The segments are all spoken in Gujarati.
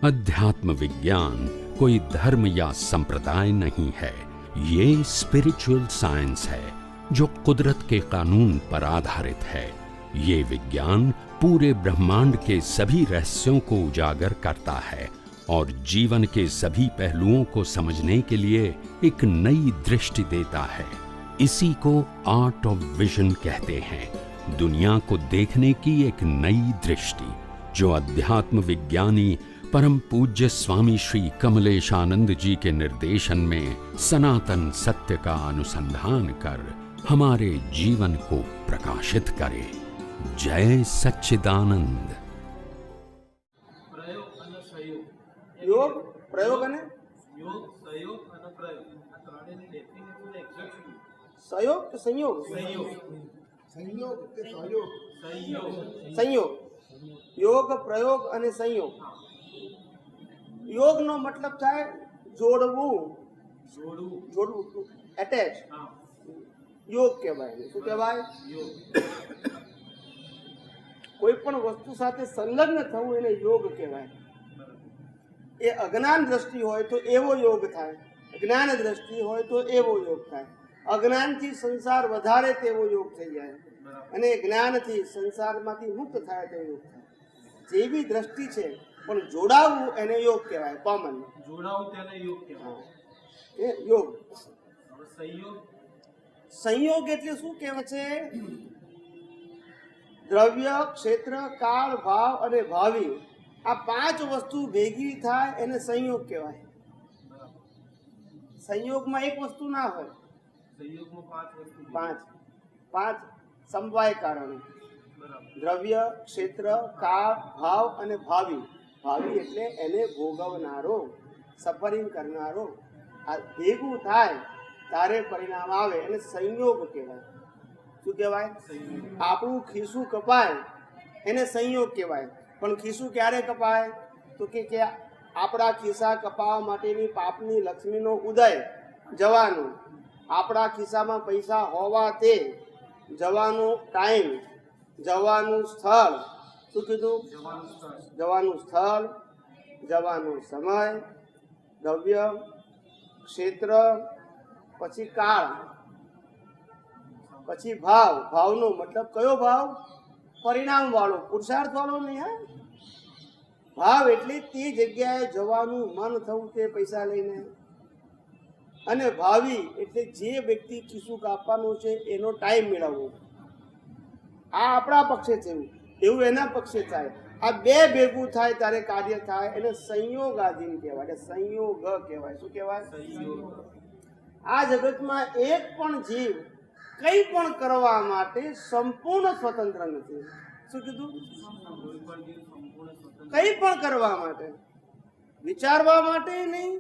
अध्यात्म विज्ञान कोई धर्म या संप्रदाय नहीं है, ये स्पिरिचुअल साइंस है जो कुदरत के कानून पर आधारित है। ये विज्ञान पूरे ब्रह्मांड के सभी रहस्यों को उजागर करता है और जीवन के सभी पहलुओं को समझने के लिए एक नई दृष्टि देता है। इसी को आर्ट ऑफ विजन कहते हैं, दुनिया को देखने की एक नई दृष्टि, जो अध्यात्म विज्ञानी परम पूज्य स्वामी श्री कमलेशानंद जी के निर्देशन में सनातन सत्य का अनुसंधान कर हमारे जीवन को प्रकाशित करे। जय सच्चिदानंद। योग प्रयोग અને योग सहयोग અને પ્રયોગ આ ત્રણેયની ડેફિનેશન એક્ઝેક્ટ સહયોગ કે સંયોગ સંયોગ સંયોગ કે સહયોગ સંયોગ સંયોગ યોગ પ્રયોગ અને સંયોગ યોગનો મતલબ થાય જોડવું જોડવું જોડવું એટેચ હા યોગ કહેવાય શું કહેવાય योग કોઈ પણ વસ્તુ સાથે સંલગ્ન થવું એને યોગ કહેવાય। એ અજ્ઞાન દ્રષ્ટિ હોય તો એવો યોગ થાય, જ્ઞાન દ્રષ્ટિ હોય તો એવો યોગ થાય। અજ્ઞાનથી સંસાર વધારે તેવો યોગ થઈ જાય અને જ્ઞાનથી સંસારમાંથી મુક્ત થાય તેવો યોગ થાય। જેવી દ્રષ્ટિ છે પણ જોડાવવું એને યોગ કહેવાય। કોમન જોડાવું તેને योग કહેવાય। એ યોગ। હવે સંયોગ સંયોગ એટલે શું કહેવાય છે? દ્રવ્ય, ક્ષેત્ર, કાળ, ભાવ અને ભાવિ આ પાંચ વસ્તુ ભેગી થાય એને સંયોગ કહેવાય। સંયોગમાં એક વસ્તુ ના હોય, સંયોગમાં પાંચ વસ્તુ પાંચ સમવાય કારણો, બરાબર દ્રવ્ય, ક્ષેત્ર, કાળ, ભાવ અને ભાવિ। ભાવિ એટલે એને ભોગવનારો, સફરિંગ કરનારો। આ ભેગું થાય તારે પરિણામ આવે એને સંયોગ કહેવાય। શું કહેવાય? આપણું ખિસ્સું કપાય એને સંયોગ કહેવાય। પણ ખિસ્સું ક્યારે કપાય? તો કે આપણા ખિસ્સા કપાવવા માટેની પાપની લક્ષ્મીનો ઉદય જવાનું, આપણા ખિસ્સામાં પૈસા હોવા તે જવાનું ટાઈમ, જવાનું સ્થળ, શું કીધું? જવાનું સ્થળ, જવાનો સમય, દ્રવ્ય, ક્ષેત્ર, પછી કાળ, પછી ભાવ। ભાવનો મતલબ કયો ભાવ? પરિણામ વાળો, પુરુષાર્થ વાળો નહીં। હા, ભાવ એટલે તે જગ્યાએ જવાનું મન થવું તે પૈસા લઈને, અને ભાવિ એટલે જે વ્યક્તિ ખિસ્સું કાપવાનું છે એનો ટાઈમ મેળવવો। આ આપણા પક્ષે છે એવું એના પક્ષે થાય। આ બે ભેગું થાય ત્યારે કાર્ય થાય એને સંયોગાધીન કહેવાય, સંયોગ કહેવાય। શું કહેવાય? સંયોગ આ જગતમાં એક પણ જીવ કંઈ પણ કરવા માટે સંપૂર્ણ સ્વતંત્ર નથી। શું કીધું? કોઈ પણ જીવ સંપૂર્ણ સ્વતંત્ર કંઈ પણ કરવા માટે, વિચારવા માટે નહીં,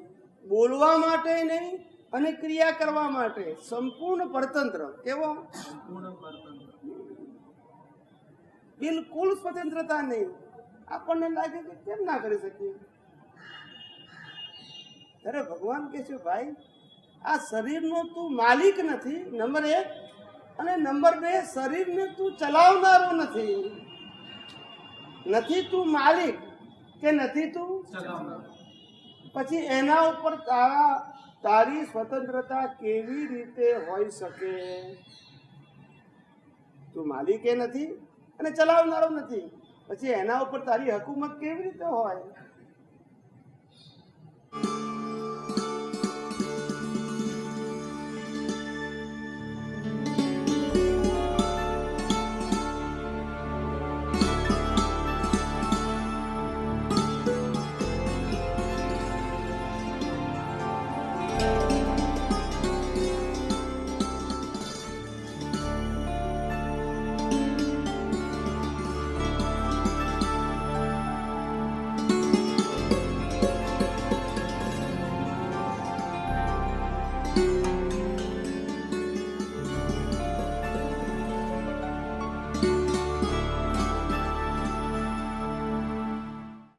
બોલવા માટે નહીં અને ક્રિયા કરવા માટે સંપૂર્ણ પરતંત્ર। કેવો? સંપૂર્ણ પરતંત્ર બિલકુલ સ્વતંત્રતા નહીં। આપણને લાગે કે કેમ ના કરી શકીએ? ત્યારે ભગવાન કહે છે ભાઈ આ શરીરનો તું માલિક નથી, નંબર 1, અને નંબર 2 શરીરને તું ચલાવનારો નથી। નથી તું માલિક કે નથી તું ચલાવનાર પછી એના ઉપર તારી સ્વતંત્રતા કેવી રીતે હોઈ શકે? તું માલિક એ નથી અને ચલાવનારો નથી, પછી એના ઉપર તારી હકુમત કેવી રીતે હોય?